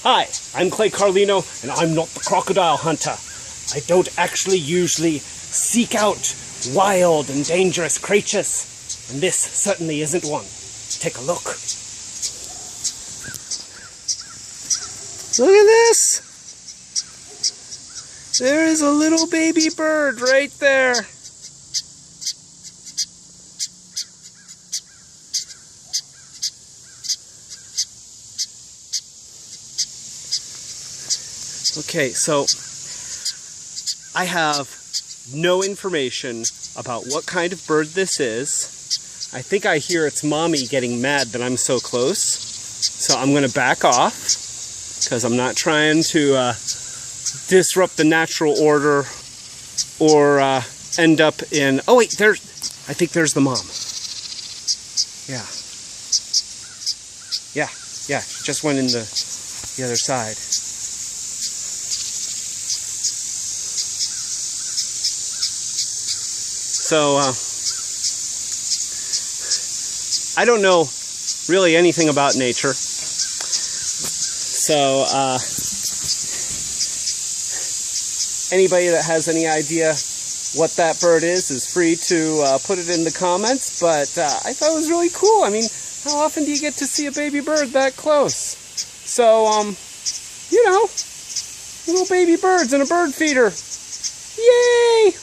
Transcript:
Hi, I'm Clay Carlino, and I'm not the crocodile hunter. I don't actually usually seek out wild and dangerous creatures, and this certainly isn't one. Take a look. Look at this! There is a little baby bird right there. Okay, so I have no information about what kind of bird this is. I think I hear its mommy getting mad that I'm so close. So I'm going to back off because I'm not trying to disrupt the natural order or end up in... Oh wait, I think there's the mom. Yeah, she just went in the other side. So, I don't know really anything about nature. So, anybody that has any idea what that bird is free to put it in the comments. But I thought it was really cool. I mean, how often do you get to see a baby bird that close? So, you know, little baby birds in a bird feeder. Yay!